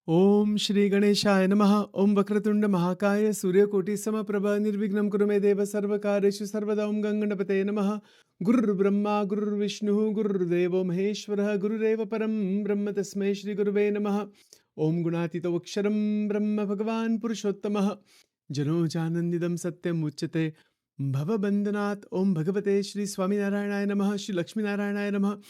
Om Shri Ganeshaya Namaha Om Vakratunda Mahakaya Surya Koti Samaprabha Nirvignam Kurume Deva Sarvakareshu Sarvada Om Ganganapate Namaha Guru Brahma Guru Vishnu Guru Devo Maheshwara Guru Deva Param Brahma Tasmai Shri Guruve Namaha Om Gunatita Vaksharam Brahma Bhagavan Purushottamaha Jano Janandidam Satyam Uchate Bhava Bandhanat Om Bhagavate Shri Swaminarayanaya Namaha Shri Lakshmi Narayanaya Namaha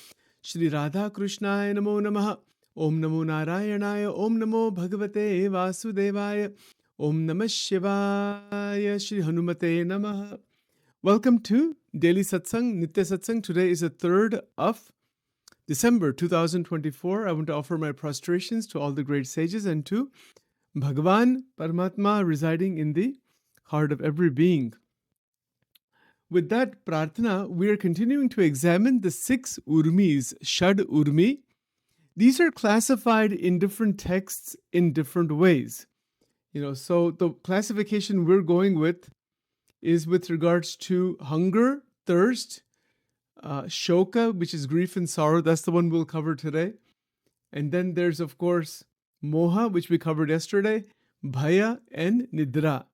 Shri Radha Krishnaya Namo Namaha Om Namo Narayanaya, Om Namo Bhagavate Vasudevaya, Om Namah Shivaya, Shri Hanumate Namaha. Welcome to Daily Satsang, Nitya Satsang. Today is the 3rd of December 2024. I want to offer my prostrations to all the great sages and to Bhagavan Paramatma residing in the heart of every being. With that prarthana, we are continuing to examine the 6 Urmis, Shad Urmi. These are classified in different texts in different ways. So the classification we're going with is with regards to hunger, thirst, Shoka, which is grief and sorrow. That's the one we'll cover today. And then there's, of course, Moha, which we covered yesterday, Bhaya, and Nidra.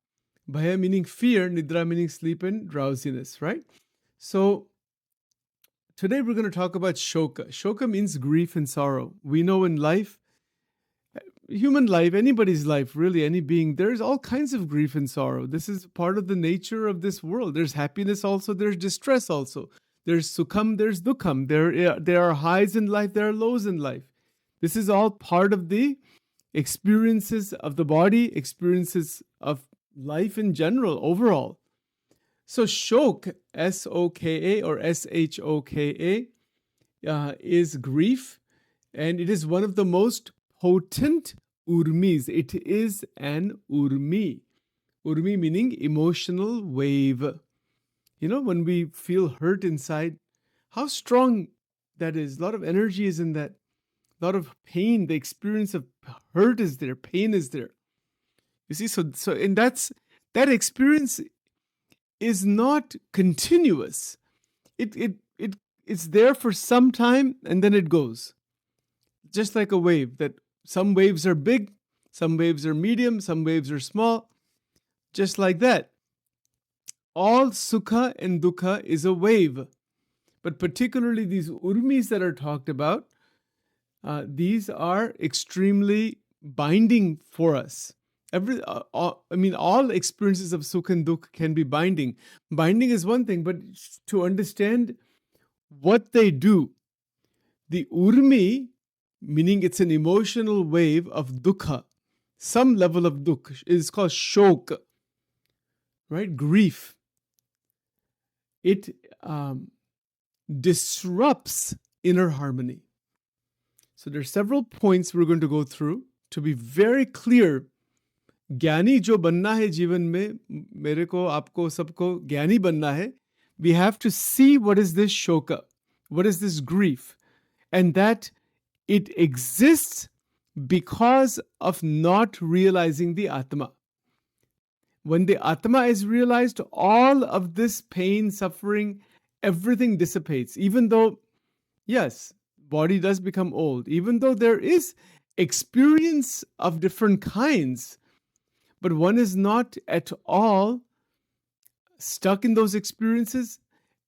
Bhaya meaning fear, Nidra meaning sleep and drowsiness, right? So today we're going to talk about Shoka. Shoka means grief and sorrow. We know in life, human life, anybody's life, really, any being, there's all kinds of grief and sorrow. This is part of the nature of this world. There's happiness also, there's distress also. There's sukham, there's dukham. There are highs in life, there are lows in life. This is all part of the experiences of the body, experiences of life in general, overall. So Shok, S-O-K-A or S-H-O-K-A, is grief, and it is one of the most potent urmis. It is an urmi. Urmi meaning emotional wave. When we feel hurt inside, how strong that is. A lot of energy is in that. A lot of pain. The experience of hurt is there. Pain is there. You see, so and that experience is not continuous. It's there for some time and then it goes. Just like a wave, that some waves are big, some waves are medium, some waves are small. Just like that. All sukha and dukkha is a wave. But particularly these urmis that are talked about, these are extremely binding for us. All experiences of sukh and dukh can be binding. Binding is one thing, but to understand what they do, the urmi, meaning it's an emotional wave of dukkha, some level of dukh, is called shok, right? Grief. It disrupts inner harmony. So there are several points we're going to go through to be very clear. ज्ञानी जो बनना है जीवन में, मेरे को, आपको, सबको ज्ञानी बनना है, we have to see what is this shoka, what is this grief, and that it exists because of not realizing the Atma. When the Atma is realized, all of this pain, suffering, everything dissipates. Even though, yes, body does become old, even though there is experience of different kinds, but one is not at all stuck in those experiences,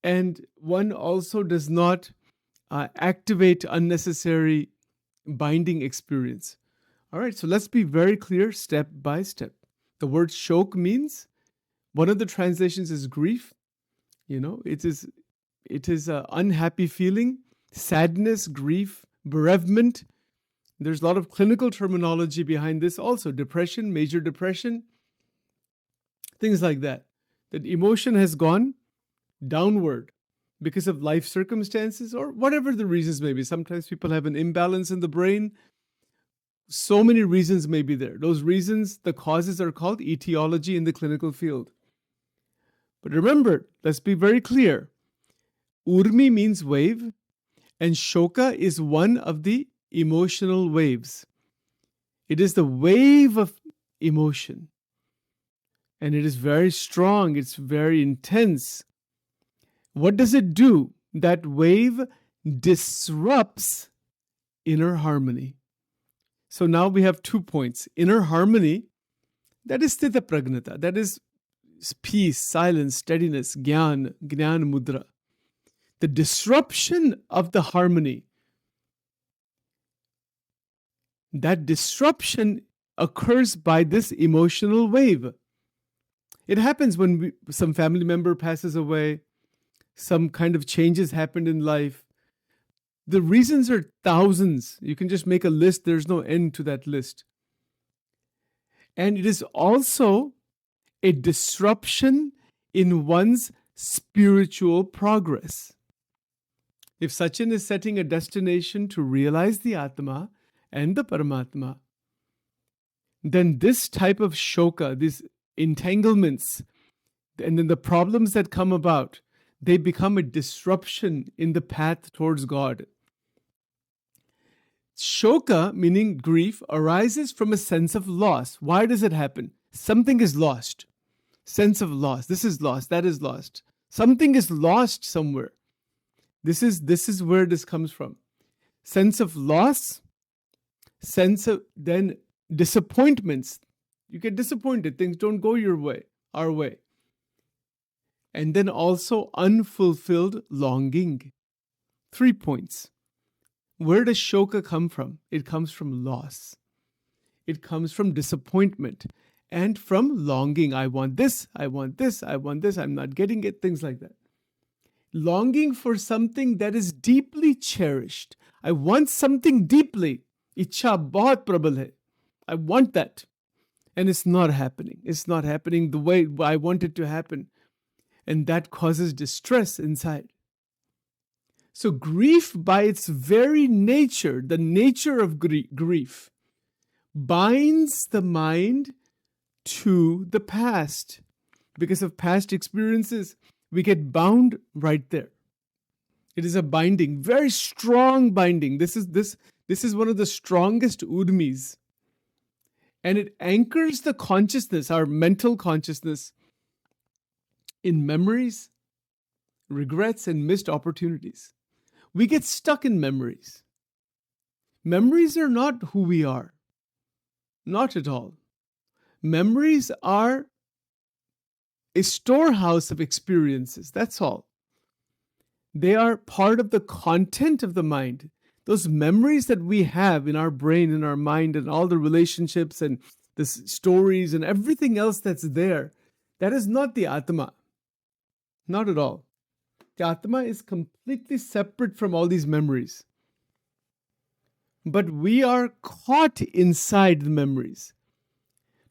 and one also does not activate unnecessary binding experience. All right, so let's be very clear step by step. The word shok means, one of the translations is grief. It is an unhappy feeling, sadness, grief, bereavement. There's a lot of clinical terminology behind this also. Depression, major depression, things like that. That emotion has gone downward because of life circumstances or whatever the reasons may be. Sometimes people have an imbalance in the brain. So many reasons may be there. Those reasons, the causes are called etiology in the clinical field. But remember, let's be very clear. Urmi means wave, and shoka is one of the emotional waves. It is the wave of emotion. And it is very strong. It's very intense. What does it do? That wave disrupts inner harmony. So now we have 2 points. Inner harmony, that is sthita pragnata, that is peace, silence, steadiness, jnana mudra. The disruption of the harmony, that disruption occurs by this emotional wave. It happens when some family member passes away, some kind of changes happened in life. The reasons are thousands. You can just make a list. There's no end to that list. And it is also a disruption in one's spiritual progress. If Sachin is setting a destination to realize the Atma and the Paramatma, then this type of shoka, these entanglements, and then the problems that come about, they become a disruption in the path towards God. Shoka, meaning grief, arises from a sense of loss. Why does it happen? Something is lost. Sense of loss. This is lost. That is lost. Something is lost somewhere. This is where this comes from. Sense of loss, sense of then disappointments. You get disappointed. Things don't go your way, our way. And then also unfulfilled longing. 3 points. Where does shoka come from? It comes from loss. It comes from disappointment and from longing. I want this, I want this, I want this, I'm not getting it, things like that. Longing for something that is deeply cherished. I want something deeply. Ichha bahut prabal hai. I want that. And it's not happening. It's not happening the way I want it to happen. And that causes distress inside. So grief, by its very nature, the nature of grief, binds the mind to the past. Because of past experiences, we get bound right there. It is a binding, very strong binding. This is one of the strongest Urmis. And it anchors the consciousness, our mental consciousness, in memories, regrets, and missed opportunities. We get stuck in memories. Memories are not who we are. Not at all. Memories are a storehouse of experiences. That's all. They are part of the content of the mind. Those memories that we have in our brain, in our mind, and all the relationships and the stories and everything else that's there, that is not the Atma. Not at all. The Atma is completely separate from all these memories. But we are caught inside the memories.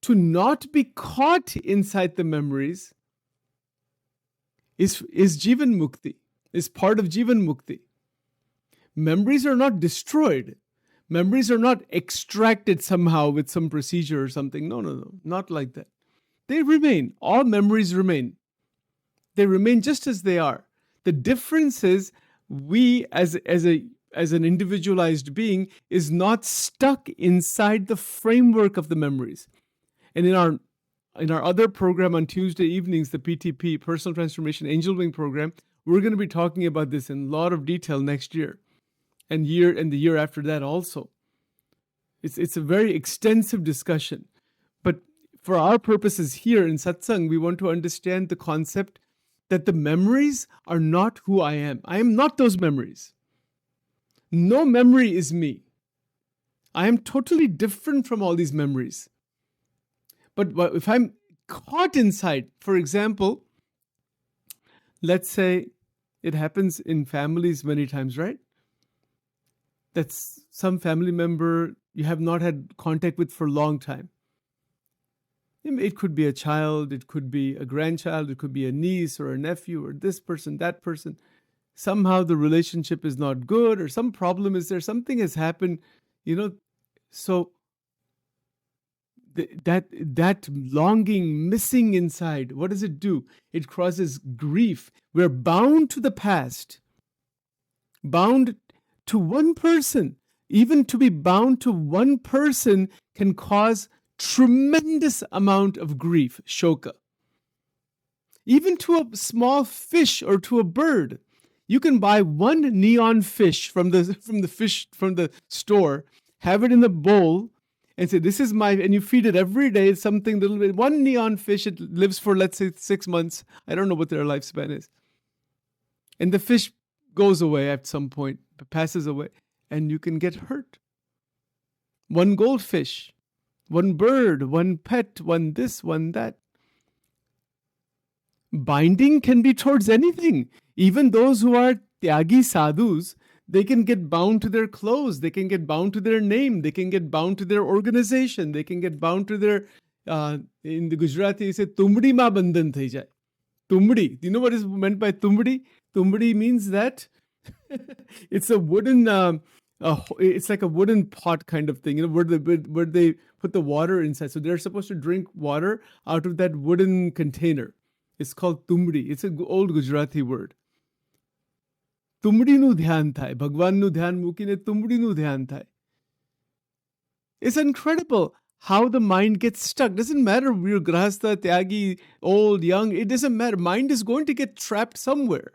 To not be caught inside the memories is Jivan Mukti, is part of Jivan Mukti. Memories are not destroyed. Memories are not extracted somehow with some procedure or something. No, not like that. They remain. All memories remain. They remain just as they are. The difference is we as an individualized being is not stuck inside the framework of the memories. And in our other program on Tuesday evenings, the PTP, Personal Transformation Angel Wing program, we're going to be talking about this in a lot of detail next year and the year after that also. It's a very extensive discussion. But for our purposes here in Satsang, we want to understand the concept that the memories are not who I am. I am not those memories. No memory is me. I am totally different from all these memories. But if I'm caught inside, for example, let's say it happens in families many times, right? That's some family member you have not had contact with for a long time. It could be a child, it could be a grandchild, it could be a niece or a nephew or this person, that person. Somehow the relationship is not good or some problem is there, something has happened, so that longing, missing inside, what does it do? It causes grief. We're bound to the past, bound to one person. Even to be bound to one person can cause tremendous amount of grief, shoka. Even to a small fish or to a bird. You can buy one neon fish from the store have it in a bowl, and say, this is my, and you feed it every day, something little bit, one neon fish, it lives for, let's say, 6 months. I don't know what their lifespan is. And the fish goes away at some point, passes away, and you can get hurt. One goldfish, one bird, one pet, one this, one that. Binding can be towards anything. Even those who are tyagi sadhus, they can get bound to their clothes, they can get bound to their name, they can get bound to their organization, they can get bound to their, in the Gujarati, you say, tumdi ma bandhan thai jai. Tumdi. Do you know what is meant by tumdi? Tumdi means that it's a wooden, it's like a wooden pot kind of thing, where they put the water inside. So they're supposed to drink water out of that wooden container. It's called tumdi. It's an old Gujarati word. Tumdi nu dhyan thai. Bhagwan nu dhyan mukine tumdi nu dhyan thai. It's incredible how the mind gets stuck. Doesn't matter if you're grahastha, tyagi, old, young. It doesn't matter. Mind is going to get trapped somewhere.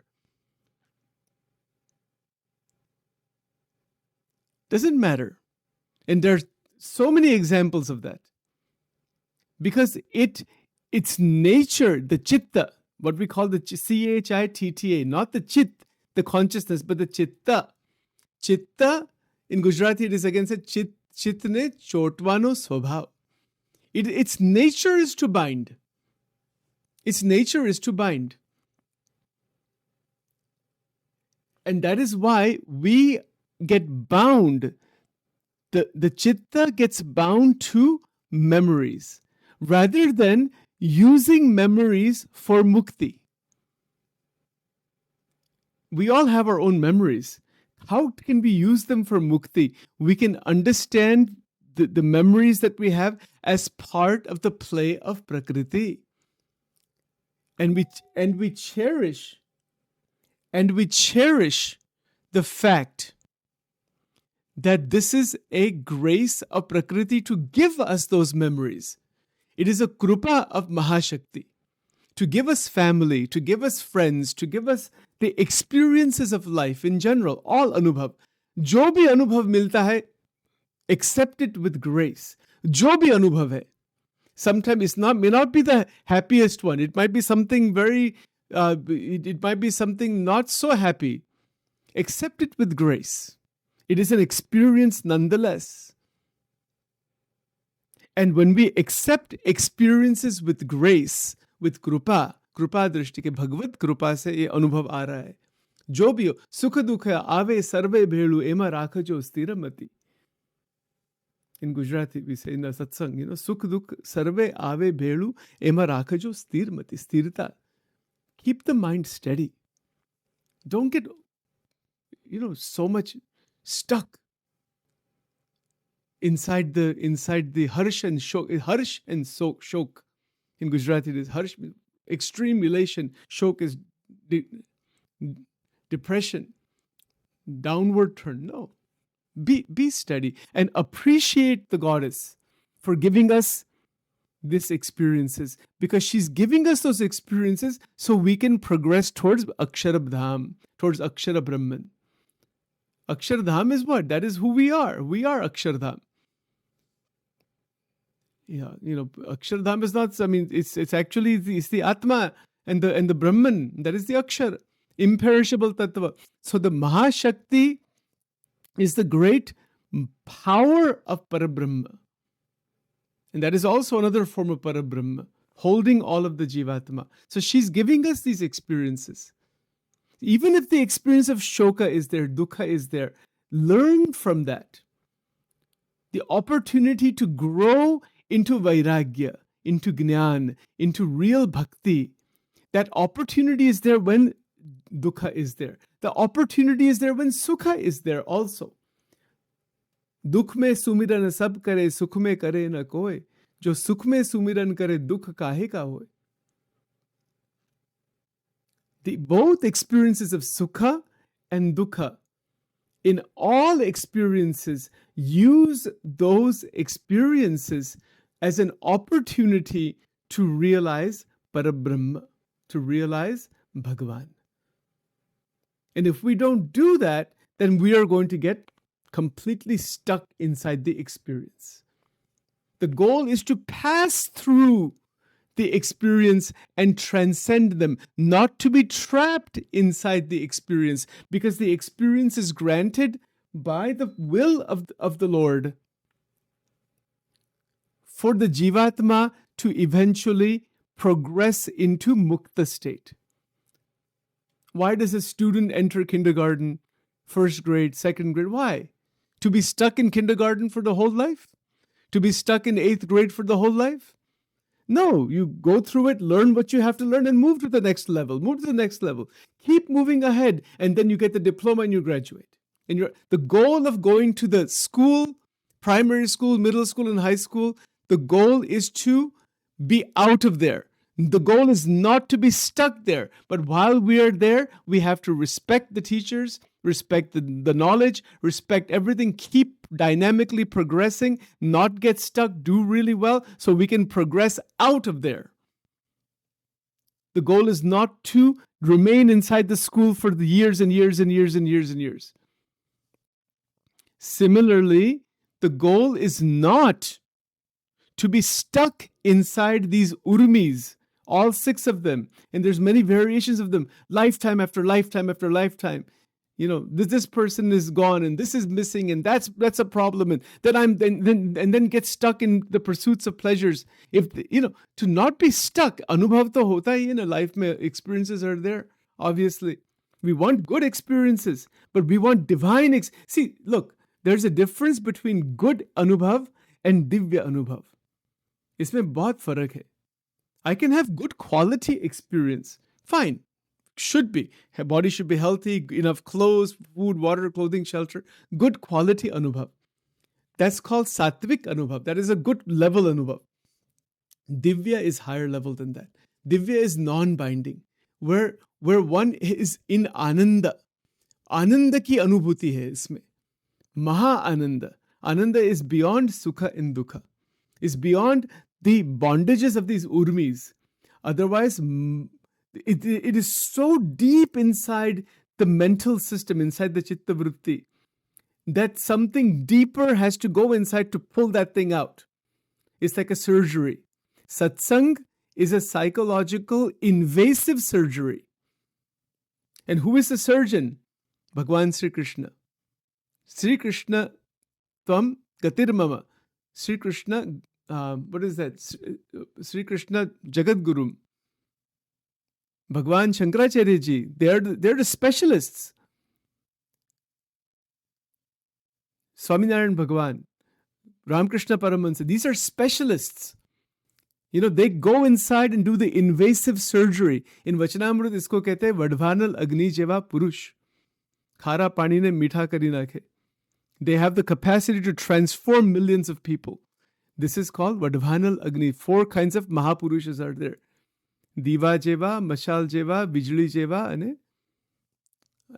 Doesn't matter. And there's so many examples of that. Because its nature, the chitta, what we call the chitta, not the chit, the consciousness, but the chitta. Chitta, in Gujarati, it is again said, chitne chotvano swabhav. Its nature is to bind. Its nature is to bind. And that is why we get bound. The chitta gets bound to memories rather than using memories for mukti. We all have our own memories. How can we use them for mukti? We can understand the memories that we have as part of the play of Prakriti. And we cherish the fact that this is a grace of Prakriti to give us those memories. It is a krupa of Mahashakti to give us family, to give us friends, to give us the experiences of life in general, all anubhav. Jo bhi anubhav milta hai, accept it with grace. Jo bhi anubhav hai. Sometimes may not be the happiest one. It might be something it might be something not so happy. Accept it with grace. It is an experience nonetheless. And when we accept experiences with grace, with कृपा दृष्टि के भगवत कृपा से ये अनुभव आ रहा है. जो भी हो, सुख दुख आवे सर्वे भेड़ू एमा राखजो स्थिरमति. In Gujarati we say in the satsang, sukh dukh sarve ave bhelu ema rakhajo sthirmati, sthirta. Keep the mind steady. Don't get, so much stuck inside the harsh and shok. In Gujarati it is harsh, extreme elation. Shok is depression, downward turn. No. Be steady and appreciate the goddess for giving us these experiences, because she's giving us those experiences so we can progress towards Aksharadham, towards Akshara Brahman. Aksharadham is what? That is who we are. We are Aksharadham. Yeah, Akshardham is not, it's actually, it's the Atma and the Brahman. That is the Akshar, imperishable Tattva. So the Mahashakti is the great power of Parabrahma. And that is also another form of Parabrahma, holding all of the Jivatma. So she's giving us these experiences. Even if the experience of Shoka is there, Dukkha is there, learn from that. The opportunity to grow into Vairagya, into Jnana, into real Bhakti, that opportunity is there when Dukkha is there. The opportunity is there when Sukha is there also. Dukh mein sumiran sab kare, sukh mein kare na koi. Jo sukh mein sumiran kare, dukh kahe ka hoy. Both experiences of Sukha and Dukkha, in all experiences, use those experiences as an opportunity to realize Parabrahma, to realize Bhagavan. And if we don't do that, then we are going to get completely stuck inside the experience. The goal is to pass through the experience and transcend them, not to be trapped inside the experience, because the experience is granted by the will of the Lord for the Jivatma to eventually progress into Mukta state. Why does a student enter kindergarten, first grade, second grade? Why? To be stuck in kindergarten for the whole life? To be stuck in 8th grade for the whole life? No, you go through it, learn what you have to learn, and move to the next level. Move to the next level. Keep moving ahead, and then you get the diploma and you graduate. And the goal of going to the school, primary school, middle school, and high school, the goal is to be out of there. The goal is not to be stuck there. But while we are there, we have to respect the teachers, respect the knowledge, respect everything, keep dynamically progressing, not get stuck, do really well, so we can progress out of there. The goal is not to remain inside the school for the years and years and years and years and years. Similarly, the goal is not to be stuck inside these urmis, all 6 of them, and there's many variations of them, lifetime after lifetime after lifetime. You know, this person is gone and this is missing and that's a problem, and then get stuck in the pursuits of pleasures. If to not be stuck, anubhav to hota hi hai na, life mein experiences are there. Obviously, we want good experiences, but we want divine. See, look, there's a difference between good anubhav and divya anubhav. Isme bahut farak hai. I can have good quality experience, fine. Should be. Her body should be healthy, enough clothes, food, water, clothing, shelter. Good quality anubhav. That's called sattvic anubhav. That is a good level anubhav. Divya is higher level than that. Divya is non-binding, where one is in ananda. Ananda ki anubhuti hai isme. Maha ananda. Ananda is beyond sukha and dukha. Is beyond the bondages of these urmis. Otherwise, it is so deep inside the mental system, inside the chitta vritti, that something deeper has to go inside to pull that thing out. It's like a surgery. Satsang is a psychological invasive surgery. And who is the surgeon? Bhagwan Sri Krishna. Sri Krishna tvam gatir mama. Sri Krishna, what is that? Sri Krishna Jagat Guru. Bhagwan Shankaracharya ji, they're the specialists. Swaminarayan Bhagwan, Ramakrishna Paramahansa, these are specialists. They go inside and do the invasive surgery. In Vachanamrut, isko kehte hai Vadvanal Agni Jeva Purush. Khara pani ne mitha kari nakhe. They have the capacity to transform millions of people. This is called Vadvanal Agni. 4 kinds of Mahapurushas are there. Diva Jeva, Mashal Jeva, Bijli Jeva,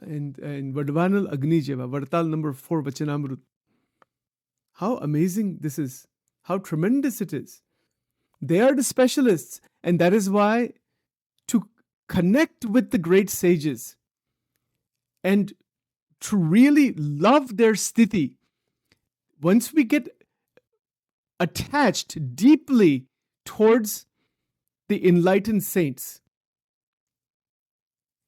and Vadvanal Agni Jeva, Vartal number 4, Vachanamrut. How amazing this is. How tremendous it is. They are the specialists. And that is why to connect with the great sages and to really love their sthiti, once we get attached deeply towards the enlightened saints,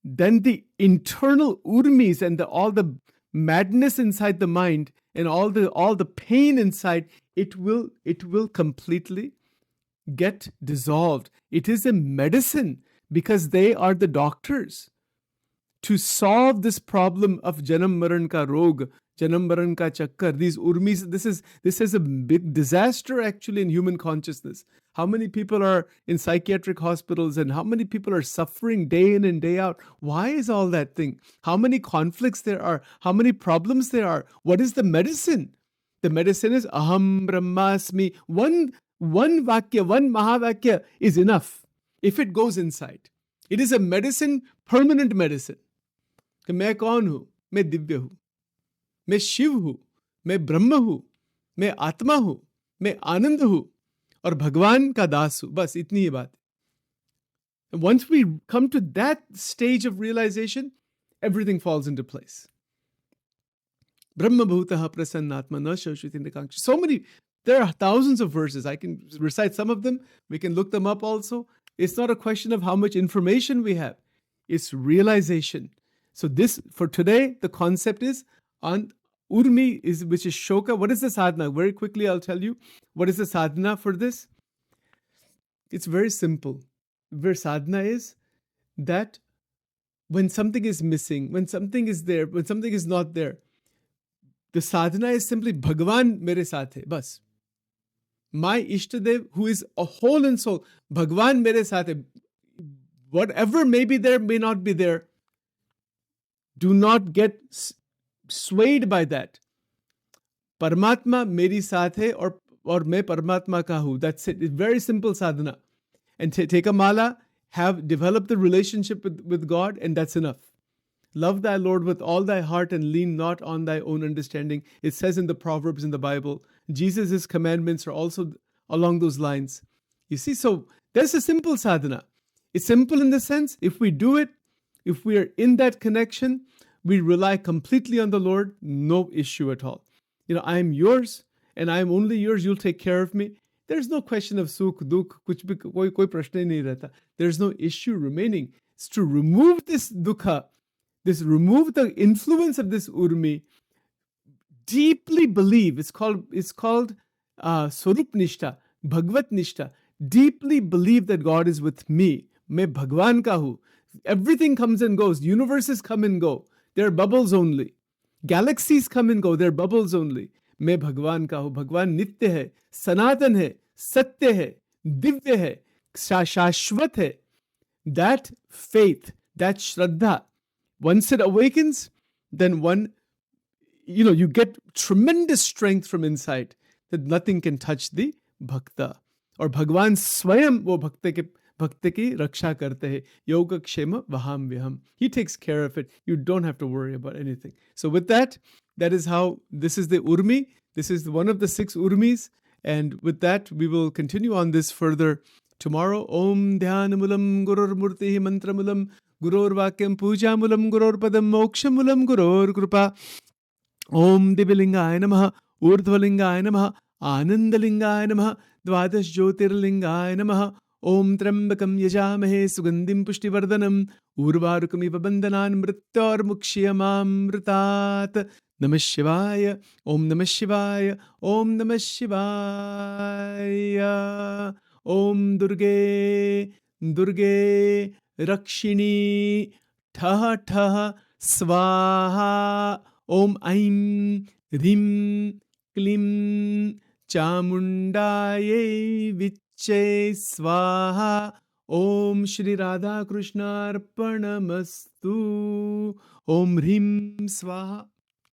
then the internal urmis and all the madness inside the mind and all the pain inside, it will completely get dissolved. It is a medicine because they are the doctors to solve this problem of janam maran ka rog, janam maran ka chakkar. These urmis, this is a big disaster actually in human consciousness. How many people are in psychiatric hospitals and how many people are suffering day in and day out? Why is all that thing? How many conflicts there are? How many problems there are? What is the medicine? The medicine is aham brahmasmi. One vakya, one mahavakya is enough if it goes inside. It is a medicine, permanent medicine. कि मैं कौन हूं? मैं दिव्य हूं, मैं शिव हूं, मैं ब्रह्म हूं, मैं आत्मा हूं, मैं आनंद हूं और भगवान का दास हूं. बस इतनी ही बात. Once we come to that stage of realization, everything falls into place. Brahma bhutaha prasannatma na shashvati nikankshi. So many, there are thousands of verses. I can recite some of them. We can look them up also. It's not a question of how much information we have. It's realization. So this, for today, the concept is on Urmi, which is Shoka. What is the sadhana? Very quickly, I'll tell you. What is the sadhana for this? It's very simple. Where sadhana is that when something is missing, when something is there, when something is not there, the sadhana is simply Bhagwan mere saath hai, bas. My Ishtadev, who is a whole and soul, Bhagwan mere saath hai. Whatever may be there, may not be there. Do not get swayed by that. Paramatma meri saath hai or main Paramatma ka hu. That's it. It's very simple sadhana. And take a mala, develop the relationship with God, and that's enough. Love thy Lord with all thy heart and lean not on thy own understanding. It says in the Proverbs in the Bible. Jesus' commandments are also along those lines. You see, so there's a simple sadhana. It's simple in the sense, if we do it, if we are in that connection, we rely completely on the Lord, no issue at all. I am yours and I am only yours. You'll take care of me. There's no question of sukh, dukh, kuch bhi, koi prashna hi nahi rehta. There's no issue remaining. It's to remove this dukha, remove the influence of this Urmi, deeply believe. It's called Swarup Nishta, Bhagvat Nishta. Deeply believe that God is with me. Main Bhagwan ka hu. Everything comes and goes. Universes come and go. They're bubbles only. Galaxies come and go. They're bubbles only. मैं भगवान का हूँ. भगवान नित्य है, सनातन है, सत्य है, दिव्य है, शाश्वत है. That faith, that shraddha, once it awakens, then you get tremendous strength from inside that nothing can touch the bhakta. और भगवान स्वयं वो भक्त की रक्षा करते हैं. Yoga kshema vaham viham. He takes care of it. You don't have to worry about anything. So with that is how, this is the Urmi. This is one of the 6 Urmis. And with that, we will continue on this further tomorrow. Om Dhyanamulam Gurur Murti Mantramulam Gurur Vakyam Pujamulam Gurur Padam Mokshamulam Gurur Krupa. Om Divilingaya Namaha Urdhvalingaya Namaha Anandalingaya Namaha Dvadash Jyotirlingaya Namaha. Om Trambakam Yajamahe Sugandim Pushtivardhanam Urvarukamiva Bandhanan Mrityor Mukshiyamamritat. Namah Shivaya. Om Namah Shivaya. Om Namah Shivaya. Om Durge Durge Rakshini Tha Tha Swaha. Om Aim Rim Klim Chamundaye Viche Swaha. Om Shri Radha Krishna Arpanamastu. Om Rim Swaha.